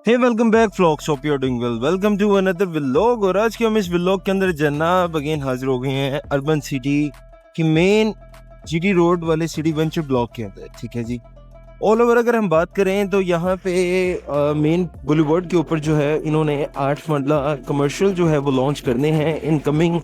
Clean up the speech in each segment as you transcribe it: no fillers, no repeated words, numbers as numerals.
Hey welcome back folks, hope you are doing well. Welcome to another vlog. और आज के हम इस व्लॉग के अंदर जनाब अगेन हाजिर हो गए हैं अर्बन सिटी की मेन जीटी रोड वाले सिटी वेंचर ब्लॉक के अंदर। ठीक है जी। ऑल ओवर अगर हम बात करें तो यहाँ पे मेन बुलेवार्ड के ऊपर जो है इन्होंने 8 मरला कमर्शियल जो है वो लॉन्च करने हैं in coming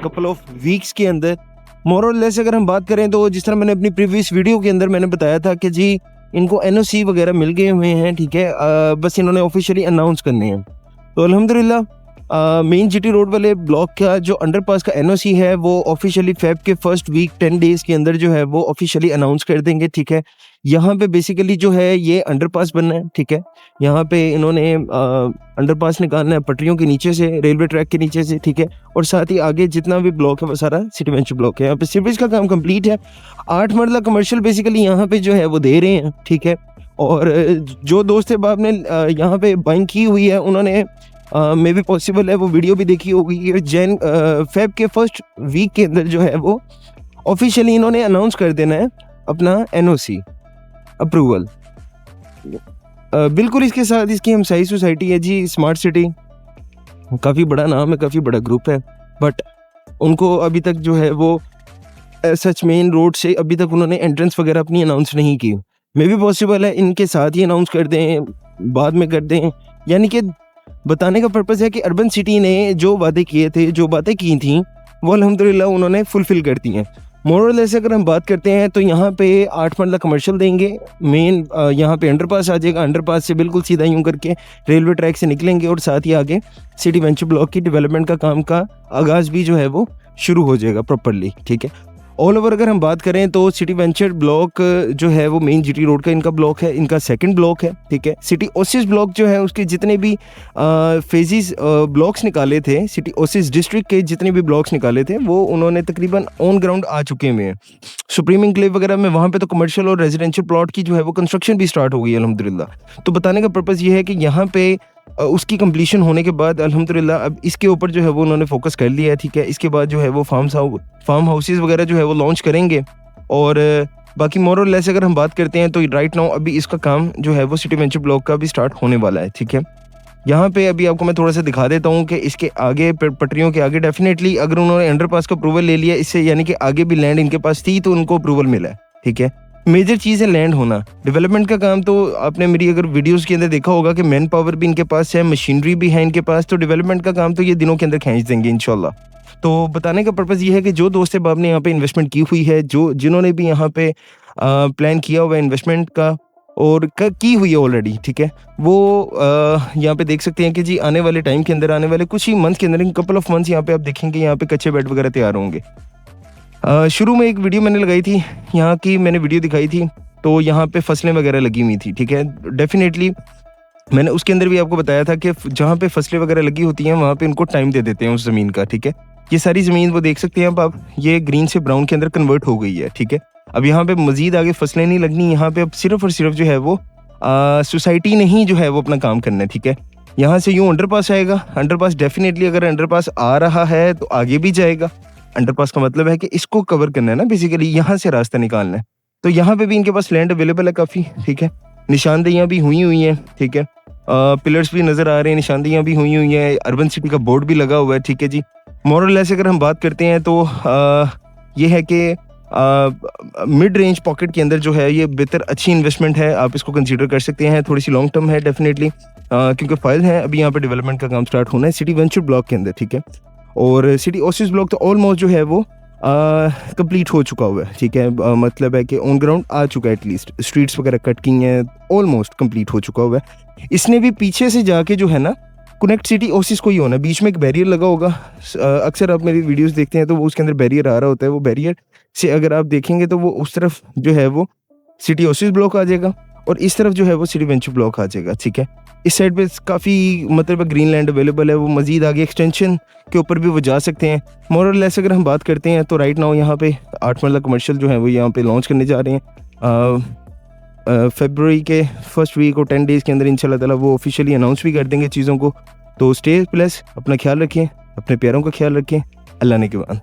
couple of weeks के अंदर। मोर और लेस अगर हम बात करें तो जिस तरह मैंने अपनी प्रीवियस वीडियो के अंदर मैंने बताया था कि जी इनको एनओसी वगैरह मिल गए हुए हैं। ठीक है, बस इन्होंने ऑफिशियली अनाउंस करने हैं। तो अल्हम्दुलिल्लाह मेन जीटी रोड वाले ब्लॉक का जो अंडरपास का एनओसी है वो ऑफिशियली फेब के फर्स्ट वीक 10 डेज के अंदर जो है वो ऑफिशियली अनाउंस कर देंगे। ठीक है, यहाँ पे बेसिकली जो है ये अंडरपास बनना है। ठीक है, यहाँ पे इन्होंने अंडरपास निकालना है पटरियों के नीचे से, रेलवे ट्रैक के नीचे से। ठीक है, और साथ ही आगे जितना भी ब्लॉक है वो सारा सिटी वेंचर ब्लॉक है। यहाँ पे सीवरेज का काम कंप्लीट है। 8 मरला कमर्शियल बेसिकली यहाँ पे जो है वो दे रहे हैं। ठीक है, और जो दोस्त बाब ने यहाँ पे बाइंग की हुई है उन्होंने मे भी पॉसिबल है वो वीडियो भी देखी होगी। फेब के फर्स्ट वीक के अंदर जो है वो ऑफिशियली इन्होंने अनाउंस कर देना है अपना एनओसी अप्रूवल। बिल्कुल इसके साथ इसकी हमसाई सोसाइटी है जी स्मार्ट सिटी, काफ़ी बड़ा नाम है, काफ़ी बड़ा ग्रुप है, बट उनको अभी तक जो है वो सच मेन रोड से अभी तक उन्होंने एंट्रेंस वगैरह अपनी अनाउंस नहीं की। मे भी पॉसिबल है इनके साथ ही अनाउंस कर दें, बाद में कर दें। यानी कि बताने का पर्पज़ है कि अर्बन सिटी ने जो वादे किए थे, जो बातें की थी वो अल्हम्दुलिल्लाह उन्होंने फुलफ़िल कर दी हैं। मोरल ऐसे अगर हम बात करते हैं तो यहाँ पे 8 मरला कमर्शियल देंगे। मेन यहाँ पे अंडरपास आ जाएगा, अंडरपास से बिल्कुल सीधा यूँ करके रेलवे ट्रैक से निकलेंगे और साथ ही आगे सिटी वेंचर ब्लॉक की डेवलपमेंट का काम का आगाज़ भी जो है वो शुरू हो जाएगा प्रॉपरली। ठीक है, ऑल ओवर अगर हम बात करें तो सिटी वेंचर ब्लॉक जो है वो मेन जीटी रोड का इनका ब्लॉक है, इनका सेकंड ब्लॉक है। ठीक है, सिटी ओसिस ब्लॉक जो है उसके जितने भी फेजेस ब्लॉक्स निकाले थे, सिटी ओसिस डिस्ट्रिक्ट के जितने भी ब्लॉक्स निकाले थे वो उन्होंने तकरीबन ऑन ग्राउंड आ चुके हुए हैं। सुप्रीम एन्क्लेव वगैरह में वहाँ पे तो कमर्शियल और रेजिडेंशियल प्लॉट की जो है वो कंस्ट्रक्शन भी स्टार्ट हो गई है अल्हम्दुलिल्लाह। तो बताने का पर्पज़ ये है कि यहाँ पे उसकी कंप्लीशन होने के बाद अल्हम्दुलिल्लाह अब इसके ऊपर जो है वो उन्होंने फोकस कर लिया है। ठीक है, इसके बाद जो है वो फार्म हाउसेस वगैरह जो है वो लॉन्च करेंगे। और बाकी मोर और लेस अगर हम बात करते हैं तो राइट नाउ अभी इसका काम जो है वो सिटी वेंचर ब्लॉक का भी स्टार्ट होने वाला है। ठीक है, यहाँ पे अभी आपको मैं थोड़ा सा दिखा देता हूँ कि इसके आगे पटरियों के आगे डेफिनेटली अगर उन्होंने अंडरपास का अप्रूवल ले लिया इससे, यानी कि आगे भी लैंड इनके पास थी तो उनको अप्रूवल मिला है। ठीक है, मेजर चीज़ है लैंड होना। डेवलपमेंट का काम तो आपने मेरी अगर वीडियोस के अंदर देखा होगा कि मैन पावर भी इनके पास है, मशीनरी भी है इनके पास, तो डेवलपमेंट का काम तो ये दिनों के अंदर खींच देंगे इंशाल्लाह। तो बताने का पर्पज़ ये है कि जो दोस्त बाब ने यहाँ पे इन्वेस्टमेंट की हुई है, जो जिन्होंने भी यहाँ पे प्लान किया हुआ है इन्वेस्टमेंट का और की हुई है ऑलरेडी, ठीक है, वो यहाँ पे देख सकते हैं कि जी आने वाले टाइम के अंदर, आने वाले कुछ ही मंथ के अंदर, इन कपल ऑफ मंथ्स यहाँ पे आप देखेंगे यहाँ पे कच्चे बेड वगैरह तैयार होंगे। शुरू में एक वीडियो मैंने लगाई थी, यहाँ की मैंने वीडियो दिखाई थी, तो यहाँ पे फसलें वगैरह लगी हुई थी। ठीक है, डेफिनेटली मैंने उसके अंदर भी आपको बताया था कि जहाँ पे फसलें वगैरह लगी होती हैं वहाँ पे उनको टाइम दे देते हैं उस ज़मीन का। ठीक है, ये सारी ज़मीन वो देख सकते हैं अब आप, ये ग्रीन से ब्राउन के अंदर कन्वर्ट हो गई है। ठीक है, अब यहाँ पे मज़ीद आगे फसलें नहीं लगनी, यहाँ पे अब सिर्फ और सिर्फ जो है वो सोसाइटी ने ही जो है वो अपना काम करना है। ठीक है, यहाँ से यूँ अंडरपास आएगा, अंडरपास डेफिनेटली अगर अंडरपास आ रहा है तो आगे भी जाएगा। अंडरपास का मतलब है कि इसको कवर करना है ना, बेसिकली यहाँ से रास्ता निकालना है। तो यहाँ पे भी इनके पास लैंड अवेलेबल है काफ़ी। ठीक है, निशानदेहियाँ भी हुई हैं। ठीक है, पिलर्स भी नज़र आ रहे हैं, निशानदेहियाँ भी हुई हैं, अर्बन सिटी का बोर्ड भी लगा हुआ है। ठीक है जी, मोरल ऐसे अगर हम बात करते हैं तो ये है कि मिड रेंज पॉकेट के अंदर जो है ये बेहतर अच्छी इन्वेस्टमेंट है, आप इसको कंसीडर कर सकते हैं। थोड़ी सी लॉन्ग टर्म है डेफिनेटली, क्योंकि फाइल है अभी यहाँ पे डेवलपमेंट का काम स्टार्ट होना है सिटी वेंचर ब्लॉक के अंदर। ठीक है, और सिटी ओसिस ब्लॉक तो ऑलमोस्ट जो है वो कंप्लीट हो चुका हुआ है। ठीक है, मतलब है कि ऑन ग्राउंड आ चुका है, एटलीस्ट स्ट्रीट्स वगैरह कट की हैं, ऑलमोस्ट कंप्लीट हो चुका हुआ है। इसने भी पीछे से जाके जो है ना कनेक्ट सिटी ओसिस को ही होना, बीच में एक बैरियर लगा होगा। अक्सर आप मेरी वीडियोस देखते हैं तो वो उसके अंदर बैरियर आ रहा होता है, वो बैरियर से अगर आप देखेंगे तो वो उस तरफ जो है वो सिटी ओसिस ब्लॉक आ जाएगा और इस तरफ जो है वो सिटी वेंचर ब्लॉक आ जाएगा। ठीक है, इस साइड पे काफ़ी मतलब ग्रीन लैंड अवेलेबल है, वो मज़ीद आगे एक्सटेंशन के ऊपर भी वो जा सकते हैं। मोर लेस अगर हम बात करते हैं तो राइट नाउ यहाँ पे 8 मरला कमर्शियल जो है वो यहाँ पे लॉन्च करने जा रहे हैं फरवरी के फर्स्ट वीक और 10 डेज़ के अंदर इंशाल्लाह ताला वो ऑफिशियली अनाउंस भी कर देंगे चीज़ों को। तो स्टे प्लस, अपना ख्याल रखें, अपने प्यारों का ख्याल रखें, अल्लाह ने के बाद।